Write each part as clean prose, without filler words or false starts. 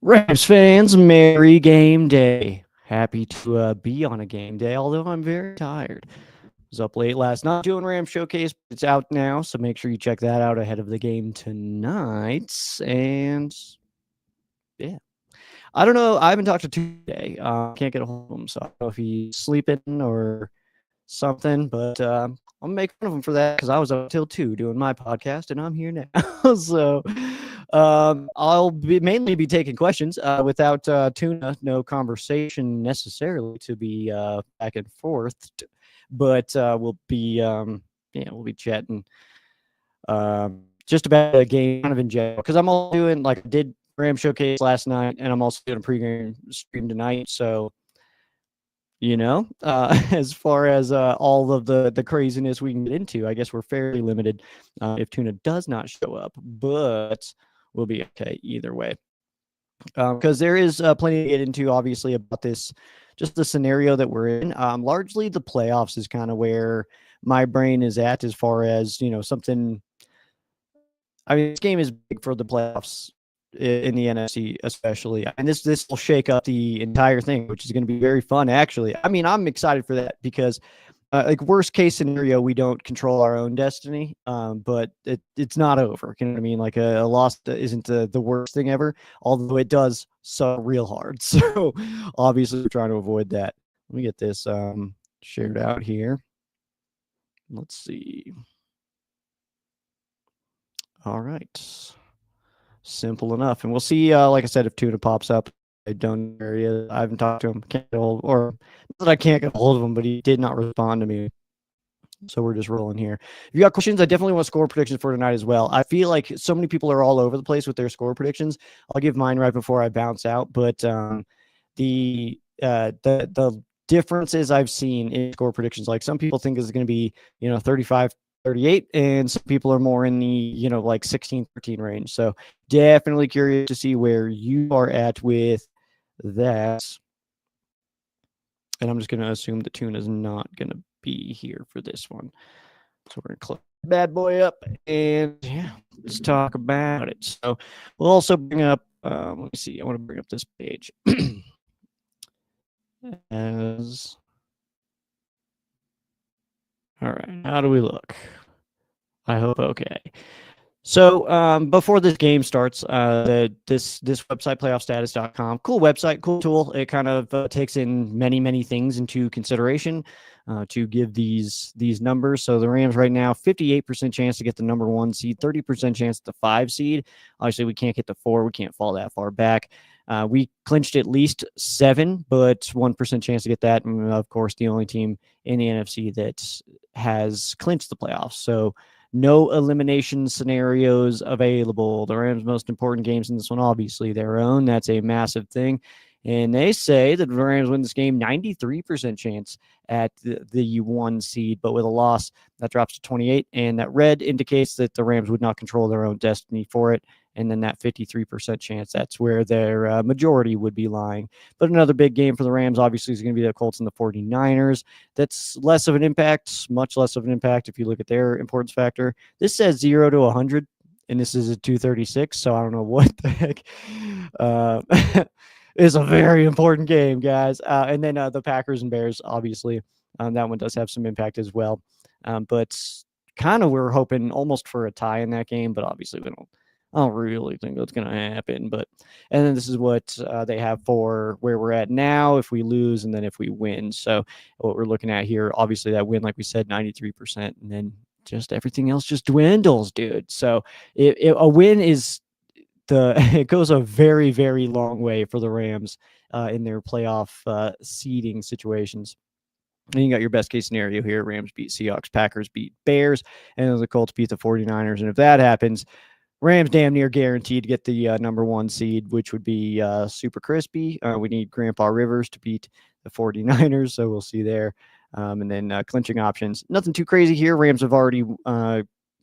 Rams fans, merry game day. Happy to be on a game day, although I'm very tired. Was up late last night doing Rams Showcase. It's out now, so make sure you check that out ahead of the game tonight. And yeah, I don't know. I haven't talked to today. Can't get a hold of him, so I don't know if he's sleeping or something. But I'll make fun of him for that because I was up till 2 doing my podcast, and I'm here now. So I'll mainly be taking questions without Tuna. No conversation necessarily to be back and forth, but we'll be chatting just about the game kind of in general because I'm all doing like I did Ram Showcase last night, and I'm also doing a pregame stream tonight. So as far as all of the craziness we can get into, I guess we're fairly limited if Tuna does not show up, but we'll be okay either way. Because there is plenty to get into, obviously, about this, just the scenario that we're in. Largely, the playoffs is kind of where my brain is at as far as, something. I mean, this game is big for the playoffs in the NFC, especially. And this will shake up the entire thing, which is going to be very fun, actually. I mean, I'm excited for that because, like, worst case scenario, we don't control our own destiny, but it's not over. You know what I mean? Like a loss isn't the worst thing ever, although it does suck real hard. So obviously, we're trying to avoid that. Let me get this shared out here. Let's see. All right. Simple enough. And we'll see, like I said, if Tuna pops up. I don't know where he is. I haven't talked to him. Can't get hold, or not that I can't get a hold of him, but he did not respond to me. So we're just rolling here. If you got questions, I definitely want score predictions for tonight as well. I feel like so many people are all over the place with their score predictions. I'll give mine right before I bounce out. But the differences I've seen in score predictions, like some people think is going to be 35-38, and some people are more in the like 16-13 range. So definitely curious to see where you are at with that. And I'm just going to assume the Tune is not going to be here for this one. So we're going to close the bad boy up and let's talk about it. So we'll also bring up, let me see, I want to bring up this page. All right, how do we look? I hope okay. So before this game starts, this website, playoffstatus.com, cool website, cool tool. It kind of takes in many things into consideration to give these numbers. So the Rams right now, 58% chance to get the number 1 seed, 30% chance at the 5 seed. Obviously, we can't get the 4. We can't fall that far back. We clinched at least 7, but 1% chance to get that. And of course, the only team in the NFC that has clinched the playoffs. So no elimination scenarios available. The Rams' most important games in this one, obviously, their own. That's a massive thing. And they say that the Rams win this game, 93% chance at the 1 seed, but with a loss, that drops to 28. And that red indicates that the Rams would not control their own destiny for it. And then that 53% chance, that's where their majority would be lying. But another big game for the Rams, obviously, is going to be the Colts and the 49ers. That's less of an impact, much less of an impact if you look at their importance factor. This says 0 to 100, and this is a 236, so I don't know what the heck. It's a very important game, guys. And then the Packers and Bears, obviously, that one does have some impact as well. But kind of we're hoping almost for a tie in that game, but obviously I don't really think that's going to happen. And then this is what they have for where we're at now if we lose and then if we win. So what we're looking at here, obviously that win, like we said, 93%, and then just everything else just dwindles, dude. So a win is it goes a very, very long way for the Rams in their playoff seeding situations. And you got your best case scenario here. Rams beat Seahawks, Packers beat Bears, and the Colts beat the 49ers. And if that happens, Rams damn near guaranteed to get the number 1 seed, which would be super crispy. We need Grandpa Rivers to beat the 49ers, so we'll see there. And then clinching options. Nothing too crazy here. Rams have already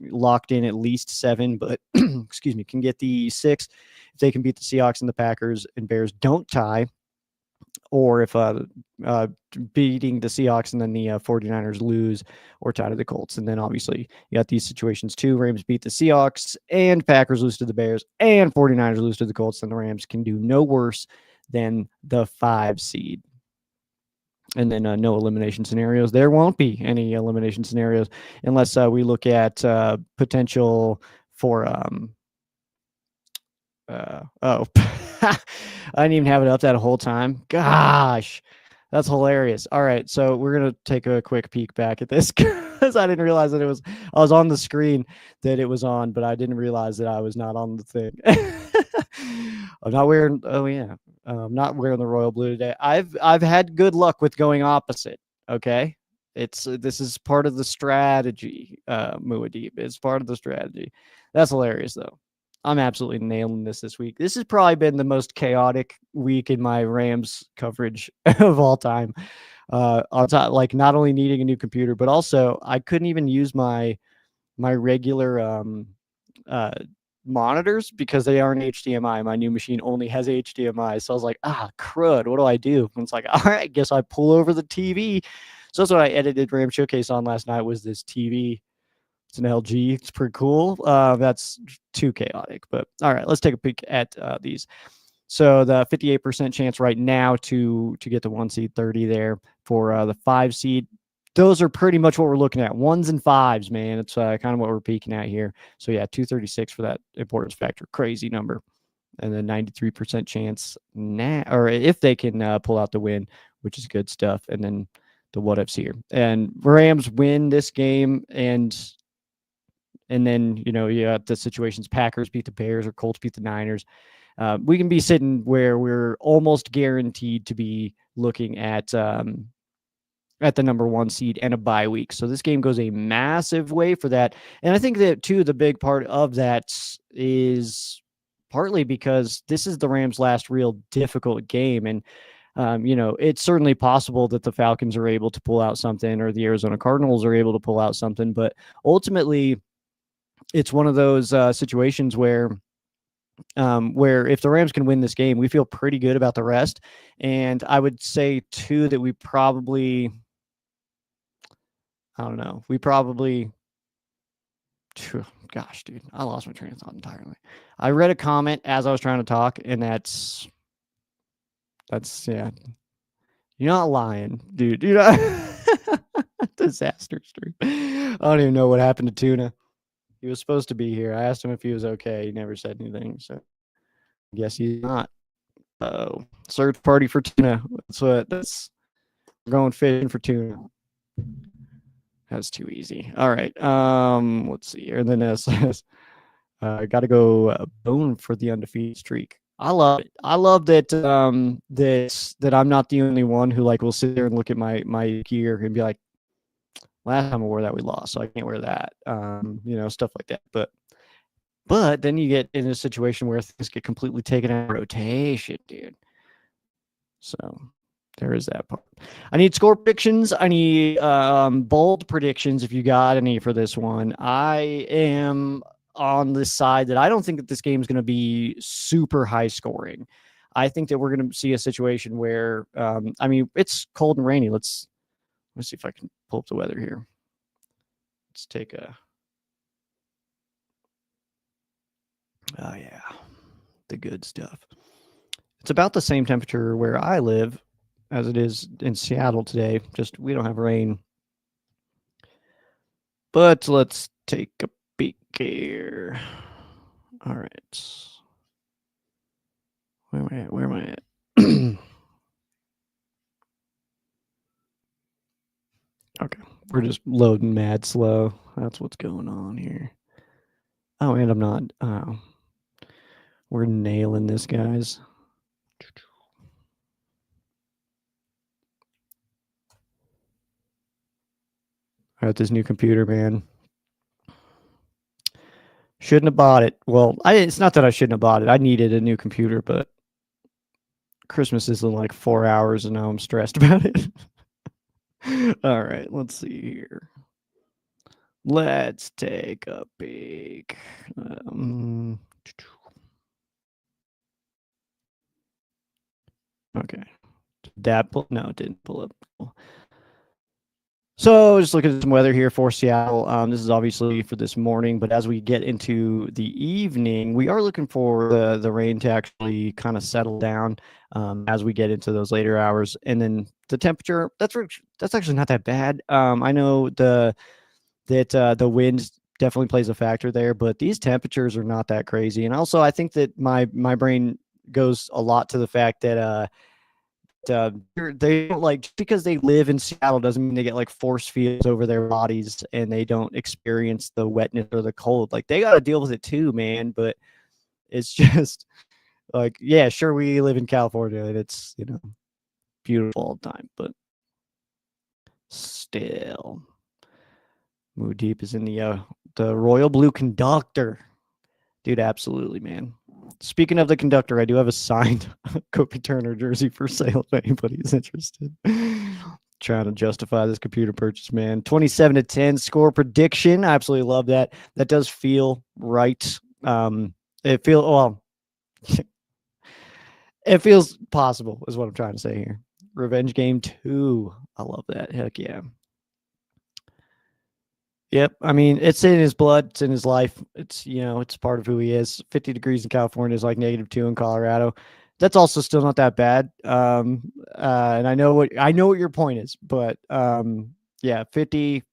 locked in at least 7, but excuse me, can get the 6 if they can beat the Seahawks and the Packers and Bears don't tie. or if beating the Seahawks and then the 49ers lose or tie to the Colts. And then obviously you got these situations too. Rams beat the Seahawks and Packers lose to the Bears and 49ers lose to the Colts. And the Rams can do no worse than the 5 seed. And then no elimination scenarios. There won't be any elimination scenarios unless we look at potential for I didn't even have it up that whole time. Gosh, that's hilarious. All right, so we're gonna take a quick peek back at this because I didn't realize that I was on the screen that it was on, but I didn't realize that I was not on the thing. I'm not wearing. Oh yeah, I'm not wearing the royal blue today. I've had good luck with going opposite. Okay, this is part of the strategy. Muad'Dib, it's part of the strategy. That's hilarious though. I'm absolutely nailing this week. This has probably been the most chaotic week in my Rams coverage of all time. On top, like not only needing a new computer, but also I couldn't even use my regular monitors because they aren't HDMI. My new machine only has HDMI. So I was like, crud, what do I do? And it's like, all right, I guess I pull over the TV. So that's what I edited Ram Showcase on last night was this TV. It's an LG. It's pretty cool. That's too chaotic, but all right, let's take a peek at these. So the 58% chance right now to get the 1 seed, 30 there for the 5 seed. Those are pretty much what we're looking at. 1s and 5s, man. It's kind of what we're peaking at here. So yeah, 236 for that importance factor. Crazy number. And then 93% chance now, or if they can pull out the win, which is good stuff. And then the what ifs here. And Rams win this game and then, you got the situations Packers beat the Bears or Colts beat the Niners. We can be sitting where we're almost guaranteed to be looking at the number 1 seed and a bye week. So this game goes a massive way for that. And I think that, too, the big part of that is partly because this is the Rams' last real difficult game. And, it's certainly possible that the Falcons are able to pull out something or the Arizona Cardinals are able to pull out something. But ultimately, it's one of those situations where if the Rams can win this game, we feel pretty good about the rest. And I would say too that we probably, I don't know, gosh, dude, I lost my train of thought entirely. I read a comment as I was trying to talk, and that's yeah, you're not lying, dude. You're not disaster streak. I don't even know what happened to Tuna. He was supposed to be here. I asked him if he was okay. He never said anything, so I guess he's not. Search party for Tuna. We're going fishing for Tuna. That's too easy. All right. Let's see here. And then it says, got to go bone for the undefeated streak. I love it. I love that that I'm not the only one who will sit there and look at my gear and be like, last time I wore that we lost, so I can't wear that. Stuff like that. But then you get in a situation where things get completely taken out of rotation, dude. So there is that part. I need score predictions. I need bold predictions if you got any for this one. I am on the side that I don't think that this game is going to be super high scoring. I think that we're going to see a situation where, it's cold and rainy. Let's see if I can pull up the weather here. Let's take a... Oh, yeah. The good stuff. It's about the same temperature where I live as it is in Seattle today. Just we don't have rain. But let's take a peek here. All right. Where am I at? Okay. We're just loading mad slow. That's what's going on here. Oh, and I'm not. We're nailing this, guys. I got this new computer, man. Shouldn't have bought it. Well, it's not that I shouldn't have bought it. I needed a new computer, but Christmas is in 4 hours, and now I'm stressed about it. All right, let's see here. Let's take a peek. Okay. No, it didn't pull up. Cool. So just looking at some weather here for Seattle. This is obviously for this morning, but as we get into the evening, we are looking for the rain to actually kind of settle down as we get into those later hours. And then the temperature, that's actually not that bad. I know the wind definitely plays a factor there, but these temperatures are not that crazy. And also, I think that my brain goes a lot to the fact that they don't like, just because they live in Seattle doesn't mean they get like force fields over their bodies and they don't experience the wetness or the cold. Like they got to deal with it too, man. But it's just like, yeah, sure, we live in California and it's, beautiful all the time, but still, Mood Deep is in the Royal Blue Conductor, dude. Absolutely, man. Speaking of the conductor, I do have a signed Kobe Turner jersey for sale if anybody's interested. Trying to justify this computer purchase, man. 27-10 score prediction. I absolutely love that. That does feel right. It feels possible is what I'm trying to say here. Revenge Game 2. I love that. Heck yeah. Yep. I mean, it's in his blood. It's in his life. It's, it's part of who he is. 50 degrees in California is like -2 in Colorado. That's also still not that bad. And I know what your point is, but yeah, 50.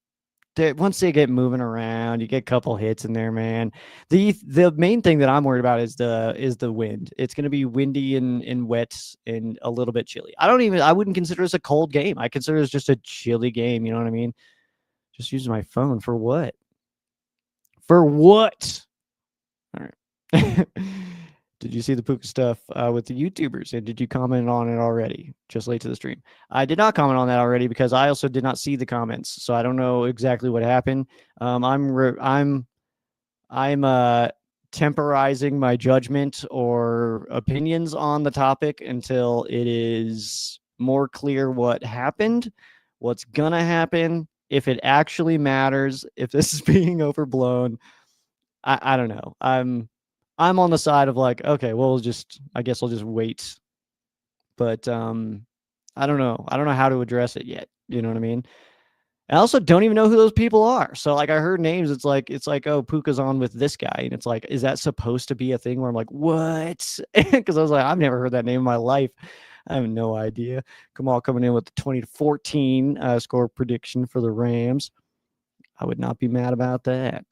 Once they get moving around, you get a couple hits in there, man. The main thing that I'm worried about is the wind. It's going to be windy and wet and a little bit chilly. I wouldn't consider this a cold game. I consider this just a chilly game. You know what I mean? Just using my phone for what? For what? All right. Did you see the Puka stuff with the YouTubers? And did you comment on it already? Just late to the stream. I did not comment on that already because I also did not see the comments, so I don't know exactly what happened. I'm temporizing my judgment or opinions on the topic until it is more clear what happened, what's gonna happen, if it actually matters, if this is being overblown. I don't know. I'm on the side of like, okay, well, I guess I'll just wait. But I don't know. I don't know how to address it yet. You know what I mean? I also don't even know who those people are. So like I heard names. It's like, oh, Puka's on with this guy. And it's like, is that supposed to be a thing where I'm like, what? Because I was like, I've never heard that name in my life. I have no idea. Kamal coming in with the 20-14 score prediction for the Rams. I would not be mad about that.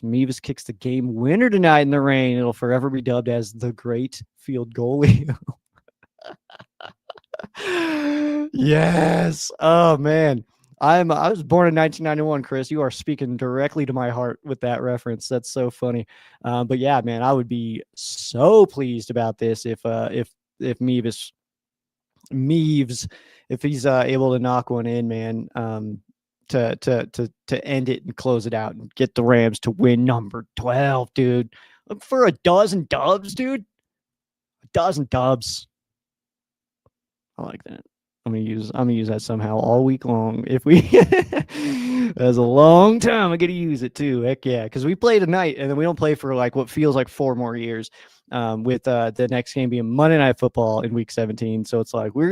Mevis kicks the game winner tonight in the rain. It'll forever be dubbed as the great field goalie. Yes. Oh man. I was born in 1991, Chris. You are speaking directly to my heart with that reference. That's so funny. But yeah, man, I would be so pleased about this if Meves, if he's able to knock one in, man. To end it and close it out and get the Rams to win number 12, dude. For a dozen dubs, dude. A dozen dubs. I like that. I'm gonna use that somehow all week long. If we that's a long time. I'm gonna use it too. Heck yeah. Because we play tonight and then we don't play for like what feels like 4 more years. With the next game being Monday Night Football in week 17. So it's like we're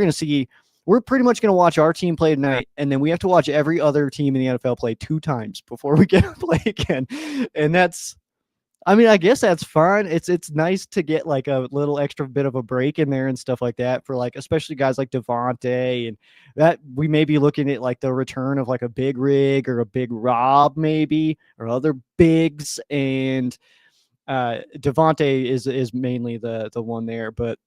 pretty much going to watch our team play tonight, and then we have to watch every other team in the NFL play 2 times before we get to play again. And I guess that's fine. It's nice to get like a little extra bit of a break in there and stuff like that for like, especially guys like Devontae, and that we may be looking at like the return of like a Big Rig or a Big Rob maybe, or other bigs. And Devontae is mainly the one there, but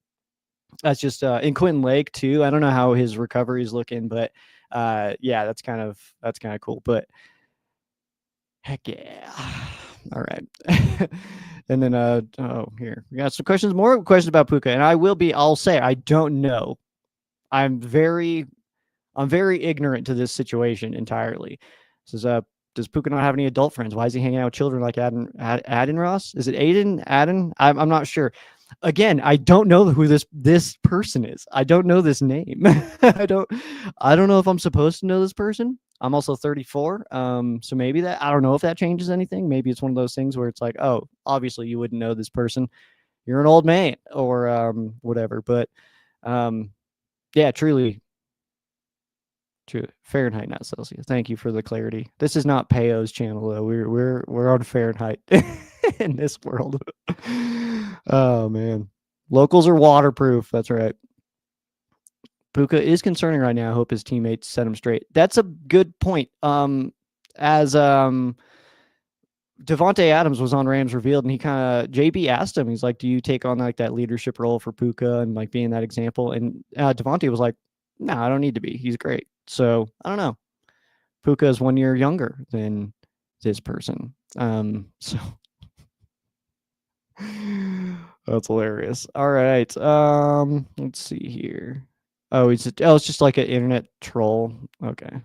that's just in Quentin Lake too. I don't know how his recovery is looking, but yeah, that's kind of cool. But heck yeah. All right. And then here we got some more questions about Puka. And I'll say I don't know. I'm very ignorant to this situation entirely. This is does Puka not have any adult friends? Why is he hanging out with children like Aden Ross? Is it Aden? I'm not sure. Again, I don't know who this person is. I don't know this name. I don't know if I'm supposed to know this person. I'm also 34. So maybe I don't know if that changes anything. Maybe it's one of those things where it's like, oh, obviously you wouldn't know this person. You're an old man or whatever. But Yeah, truly. True. Fahrenheit, not Celsius. Thank you for the clarity. This is not Peyo's channel though. We're on Fahrenheit in this world. Oh man. Locals are waterproof. That's right. Puka is concerning right now. I hope his teammates set him straight. That's a good point. As Devontae Adams was on Rams Revealed, and he kind of JB asked him, he's like, "Do you take on like that leadership role for Puka and like being that example?" And Devontae was like, "No, I don't need to be. He's great." So I don't know. Puka is 1 year younger than this person. So that's hilarious. All right. Let's see here. Oh, it's just like an internet troll. Okay.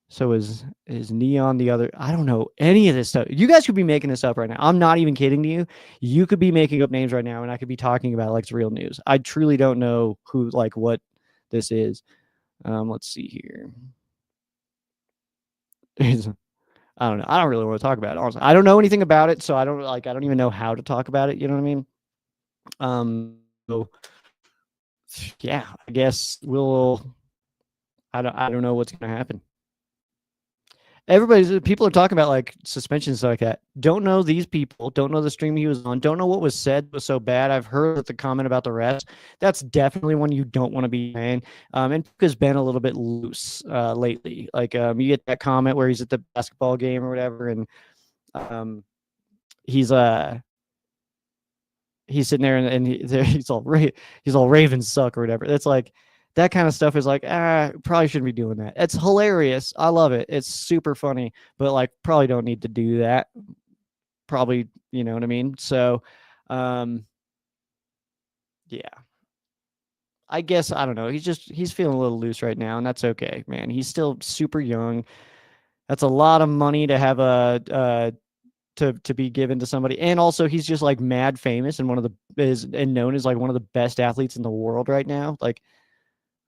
So is Neon the other? I don't know any of this stuff. You guys could be making this up right now. I'm not even kidding to you. You could be making up names right now, and I could be talking about like it's real news. I truly don't know who like what this is. Let's see here. I don't know. I don't really want to talk about it. Honestly, I don't know anything about it, so I don't even know how to talk about it. You know what I mean? So yeah, I guess I don't know what's gonna happen. People are talking about like suspensions like that. Don't know these people. Don't know the stream he was on. Don't know what was said was so bad. I've heard that the comment about the refs. That's definitely one you don't want to be saying. And Puka's been a little bit loose lately. Like you get that comment where he's at the basketball game or whatever, and he's sitting there and he's all Ravens suck or whatever. It's like that kind of stuff is like, probably shouldn't be doing that. It's hilarious. I love it. It's super funny, but like probably don't need to do that. Probably, you know what I mean? So, yeah. I guess I don't know. He's feeling a little loose right now, and that's okay, man. He's still super young. That's a lot of money to have to be given to somebody, and also he's just like mad famous and known as like one of the best athletes in the world right now. Like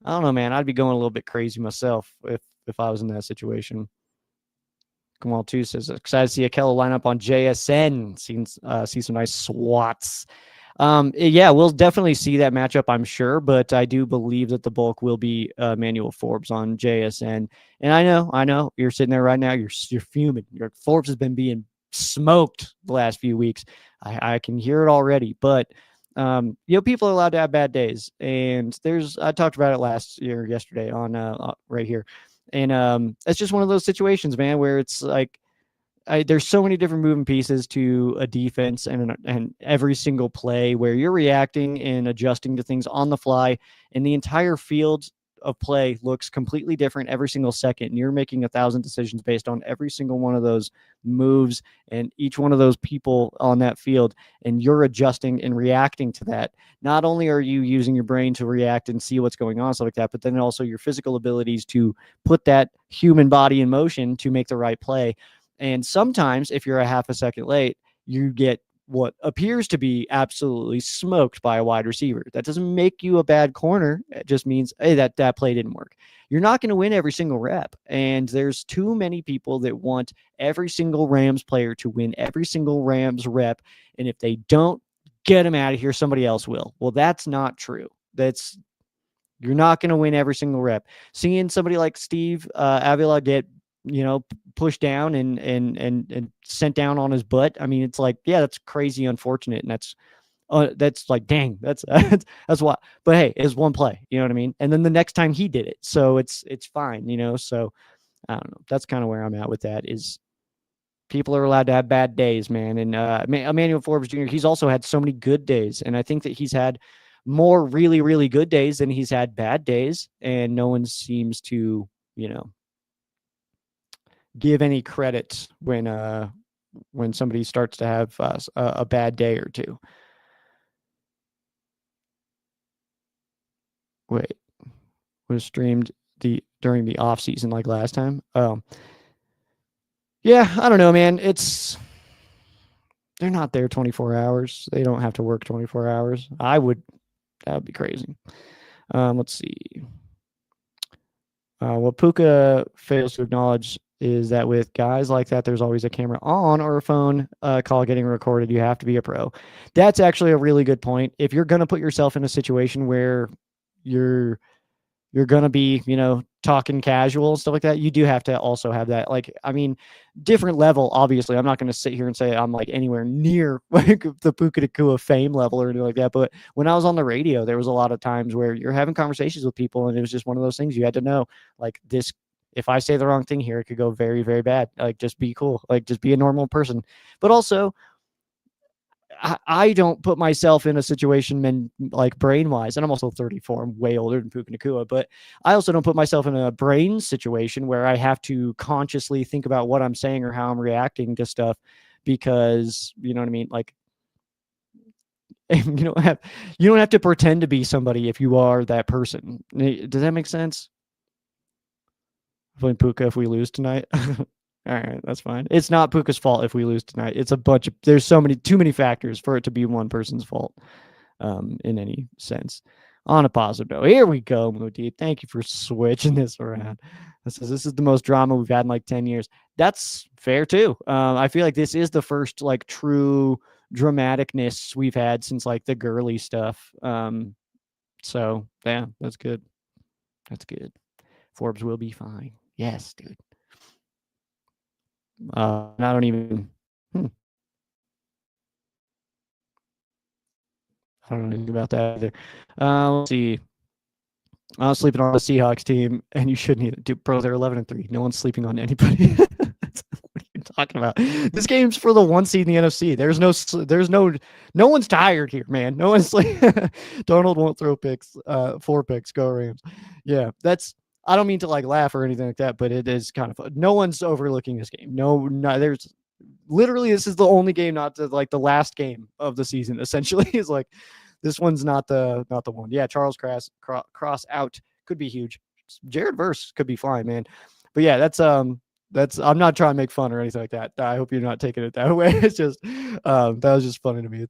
I don't know, man. I'd be going a little bit crazy myself if I was in that situation. Kamal 2 says, excited to see Akello line up on JSN. See some nice swats. Yeah, we'll definitely see that matchup, I'm sure, but I do believe that the bulk will be Manuel Forbes on JSN. And I know, you're sitting there right now, you're fuming. Your Forbes has been being smoked the last few weeks. I can hear it already, but people are allowed to have bad days, and I talked about it yesterday on right here, and it's just one of those situations, man, where it's like there's so many different moving pieces to a defense and every single play where you're reacting and adjusting to things on the fly, and the entire field of play looks completely different every single second, and you're making 1,000 decisions based on every single one of those moves and each one of those people on that field, and you're adjusting and reacting to that. Not only are you using your brain to react and see what's going on, stuff like that, but then also your physical abilities to put that human body in motion to make the right play. And sometimes if you're a half a second late, you get what appears to be absolutely smoked by a wide receiver. That doesn't make you a bad corner. It just means, hey, that play didn't work. You're not going to win every single rep. And there's too many people that want every single Rams player to win every single Rams rep. And if they don't, get them out of here, somebody else will. Well, that's not true. You're not going to win every single rep. Seeing somebody like Steve Avila get pushed down and sent down on his butt. I mean, it's like, yeah, that's crazy, unfortunate, and that's like, dang, that's what. But hey, it's one play, you know what I mean? And then the next time he did it, so it's fine, So I don't know. That's kind of where I'm at with that. Is people are allowed to have bad days, man. And Emmanuel Forbes Jr., he's also had so many good days, and I think that he's had more really, really good days than he's had bad days, and no one seems to, give any credit when somebody starts to have a bad day or two. Wait, was streamed during the off season like last time? Oh, yeah, I don't know, man. They're not there 24 hours. They don't have to work 24 hours. That would be crazy. Let's see. What Puka fails to acknowledge is that with guys like that, there's always a camera on or a phone call getting recorded. You have to be a pro. That's actually a really good point. If you're going to put yourself in a situation where you're you're going to be, talking casual and stuff like that, you do have to also have that, like, I mean, different level, obviously. I'm not going to sit here and say I'm like anywhere near like the Puka Nakua fame level or anything like that. But when I was on the radio, there was a lot of times where you're having conversations with people and it was just one of those things you had to know, like, this, if I say the wrong thing here, it could go very, very bad. Like, just be cool. Like, just be a normal person. But also, I don't put myself in a situation like brain wise, and I'm also 34. I'm way older than Puka Nakua, but I also don't put myself in a brain situation where I have to consciously think about what I'm saying or how I'm reacting to stuff, because you know what I mean. Like, you don't have to pretend to be somebody if you are that person. Does that make sense? Playing Puka if we lose tonight. All right, that's fine. It's not Puka's fault if we lose tonight. It's a bunch of, there's too many factors for it to be one person's fault, in any sense. On a positive note, here we go, Moody. Thank you for switching this around. This is the most drama we've had in like 10 years. That's fair too. I feel like this is the first like true dramaticness we've had since like the girly stuff. So yeah, that's good. That's good. Forbes will be fine. Yes, dude. I don't even. I don't know anything about that either. Let's see. I was sleeping on the Seahawks team, and you shouldn't either. Dude, bro, they're 11-3. No one's sleeping on anybody. What are you talking about? This game's for the 1 seed in the NFC. No one's tired here, man. No one's like, Donald won't throw picks. 4 picks. Go Rams. Yeah, I don't mean to like laugh or anything like that, but it is kind of fun. No one's overlooking this game. No, there's literally, this is the only game, not like the last game of the season. Essentially, is like, this one's not the one. Yeah, Charles Cross out could be huge. Jared Verse could be fine, man. But yeah, that's I'm not trying to make fun or anything like that. I hope you're not taking it that way. It's just that was just funny to me.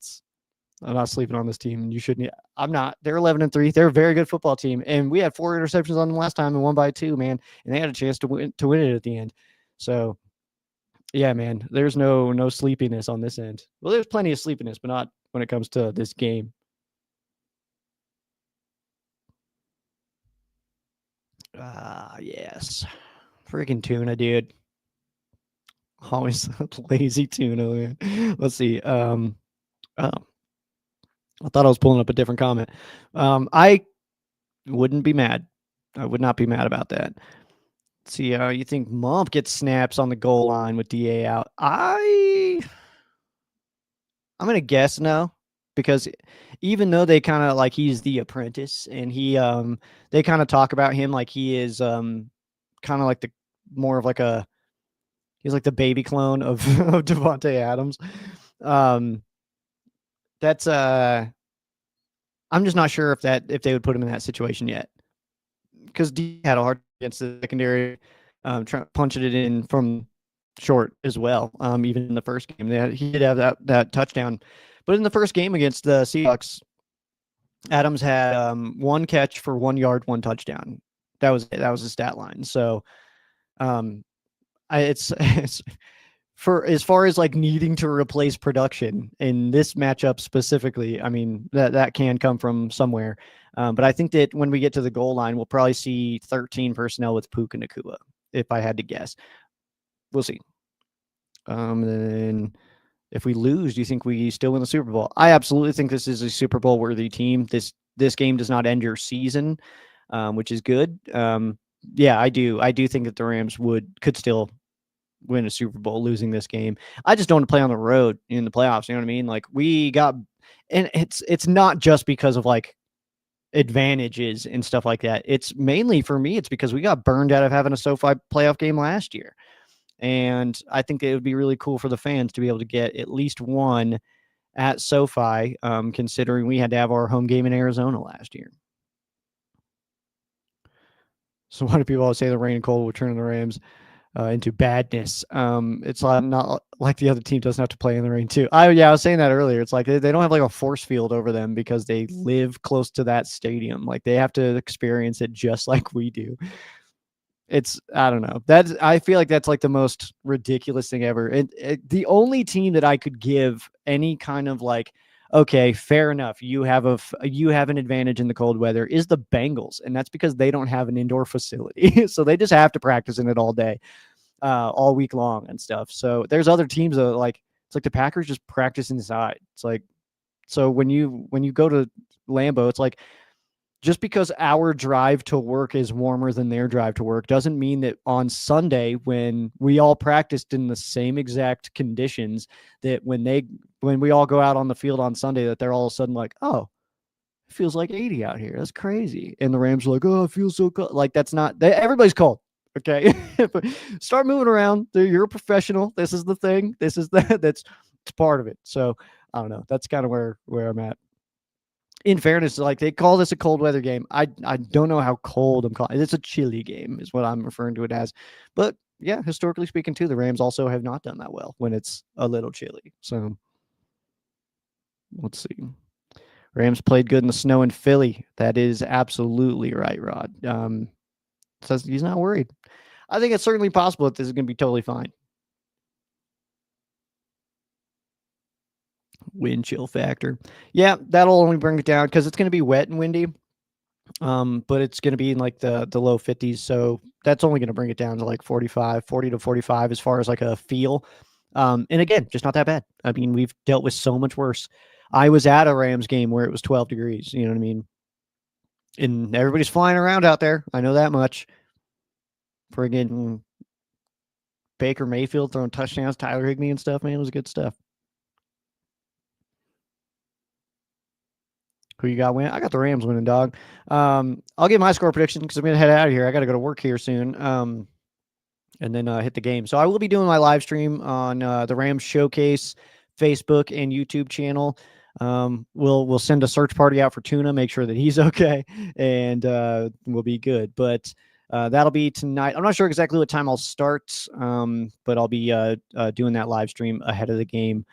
I'm not sleeping on this team. You shouldn't. I'm not. They're 11-3. They're a very good football team, and we had 4 interceptions on them last time and won by 2, man. And they had a chance to win it at the end. So yeah, man, there's no sleepiness on this end. Well, there's plenty of sleepiness, but not when it comes to this game. Yes. Freaking Tuna, dude. Always lazy Tuna, man. Let's see. Oh, I thought I was pulling up a different comment. I wouldn't be mad. I would not be mad about that. Let's see. You think Mump gets snaps on the goal line with DA out? I'm gonna guess no, because even though they kind of like, he's the apprentice, and they kind of talk about him like he is kind of like the more of like he's like the baby clone of of Devontae Adams. That's I'm just not sure if they would put him in that situation yet, because D had a hard against the secondary, punching it in from short as well. Even in the first game, he did have that touchdown, but in the first game against the Seahawks, Adams had 1 catch for 1 yard, 1 touchdown. That was his stat line. So, it's for as far as like needing to replace production in this matchup specifically. I mean, that can come from somewhere. But I think that when we get to the goal line, we'll probably see 13 personnel with Puka Nakua, if I had to guess. We'll see. Then if we lose, do you think we still win the Super Bowl? I absolutely think this is a Super Bowl worthy team. This game does not end your season, which is good. Yeah, I do think that the Rams could still win a Super Bowl losing this game. I just don't want to play on the road in the playoffs. You know what I mean? Like, we got, and it's not just because of like advantages and stuff like that. It's mainly, for me, it's because we got burned out of having a SoFi playoff game last year. And I think it would be really cool for the fans to be able to get at least one at SoFi, considering we had to have our home game in Arizona last year. So why do people always say the rain and cold will turn the Rams into badness? It's not like the other team doesn't have to play in the rain too. I was saying that earlier. It's like they don't have like a force field over them because they live close to that stadium. Like, they have to experience it just like we do. I don't know. I feel like that's like the most ridiculous thing ever. The only team that I could give any kind of like, okay, fair enough. You have an advantage in the cold weather. Is the Bengals, and that's because they don't have an indoor facility, so they just have to practice in it all day, all week long and stuff. So there's other teams that like it's like the Packers just practice inside. It's like so when you go to Lambeau, it's like just because our drive to work is warmer than their drive to work doesn't mean that on Sunday when we all practiced in the same exact conditions that when we all go out on the field on Sunday that they're all of a sudden like, oh, it feels like 80 out here. That's crazy. And the Rams are like, oh, it feels so cold. Like that's not everybody's cold. Okay. Start moving around. You're a professional. This is the thing. This is that's part of it. So I don't know. That's kind of where I'm at. In fairness, like they call this a cold weather game. I don't know how cold I'm calling it. It's a chilly game is what I'm referring to it as. But yeah, historically speaking too, the Rams also have not done that well when it's a little chilly. So let's see. Rams played good in the snow in Philly. That is absolutely right, Rod. Says he's not worried. I think it's certainly possible that this is going to be totally fine. Wind chill factor. Yeah, that'll only bring it down because it's going to be wet and windy. But it's going to be in like the low 50s. So that's only going to bring it down to like 40 to 45 as far as like a feel. And again, just not that bad. I mean, we've dealt with so much worse. I was at a Rams game where it was 12 degrees. You know what I mean? And everybody's flying around out there. I know that much. Friggin' Baker Mayfield throwing touchdowns, Tyler Higbee and stuff, man, it was good stuff. Who you got winning? I got the Rams winning, dog. I'll get my score prediction because I'm going to head out of here. I got to go to work here soon. And then hit the game. So I will be doing my live stream on the Rams Showcase Facebook and YouTube channel. We'll send a search party out for Tuna, make sure that he's okay, and we'll be good. But that'll be tonight. I'm not sure exactly what time I'll start, but I'll be doing that live stream ahead of the game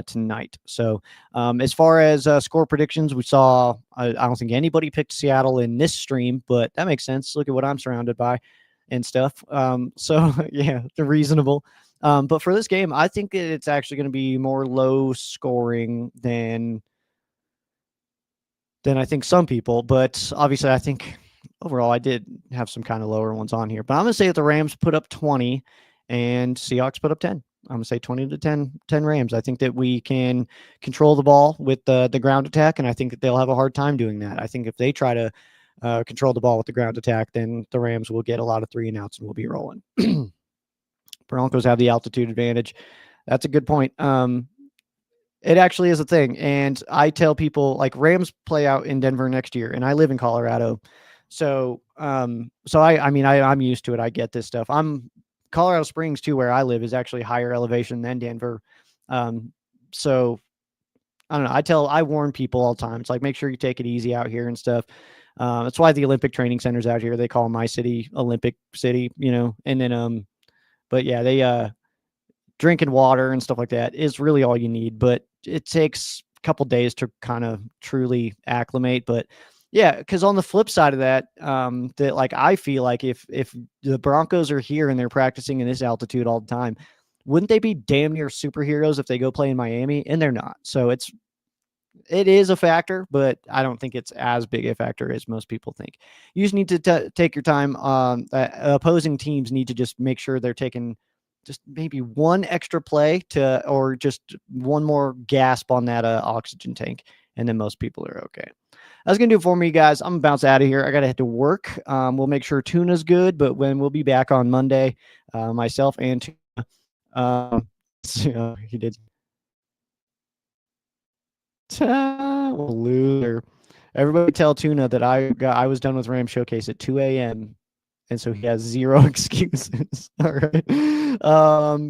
tonight. So as far as score predictions, we saw, I don't think anybody picked Seattle in this stream, but that makes sense. Look at what I'm surrounded by and stuff. So yeah, they're reasonable. But for this game, I think it's actually going to be more low scoring than I think some people. But obviously, I think overall, I did have some kind of lower ones on here. But I'm going to say that the Rams put up 20 and Seahawks put up 10. I'm going to say 20 to 10 Rams. I think that we can control the ball with the ground attack, and I think that they'll have a hard time doing that. I think if they try to control the ball with the ground attack, then the Rams will get a lot of 3 and outs and we'll be rolling. Broncos have the altitude advantage. That's a good point. It actually is a thing. And I tell people like Rams play out in Denver next year and I live in Colorado. So, I'm used to it. I get this stuff. Colorado Springs too, where I live is actually higher elevation than Denver. So I don't know. I warn people all the time. It's like, make sure you take it easy out here and stuff. That's why the Olympic training centers out here, they call my city Olympic City, and then, but yeah, they, drinking water and stuff like that is really all you need, but it takes a couple days to kind of truly acclimate. But yeah, because on the flip side of that, that like I feel like if the Broncos are here and they're practicing in this altitude all the time, wouldn't they be damn near superheroes if they go play in Miami? And they're not. So it is a factor, but I don't think it's as big a factor as most people think. You just need to take your time. Opposing teams need to just make sure they're taking just maybe one extra play or just one more gasp on that oxygen tank, and then most people are okay. That's going to do it for me, guys. I'm going to bounce out of here. I got to head to work. We'll make sure Tuna's good, but when we'll be back on Monday, myself and Tuna. He did. Loser. Everybody tell Tuna that I was done with Ram Showcase at 2 a.m. And so he has zero excuses. All right.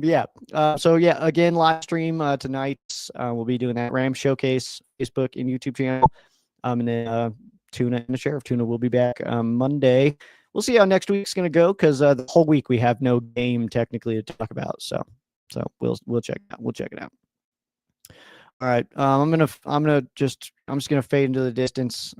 Yeah. So yeah, again, live stream tonight. We'll be doing that Ram Showcase Facebook and YouTube channel. And then Tuna and the Sheriff Tuna will be back Monday. We'll see how next week's going to go because the whole week we have no game technically to talk about. So we'll check it out. We'll check it out. All right. I'm just gonna fade into the distance.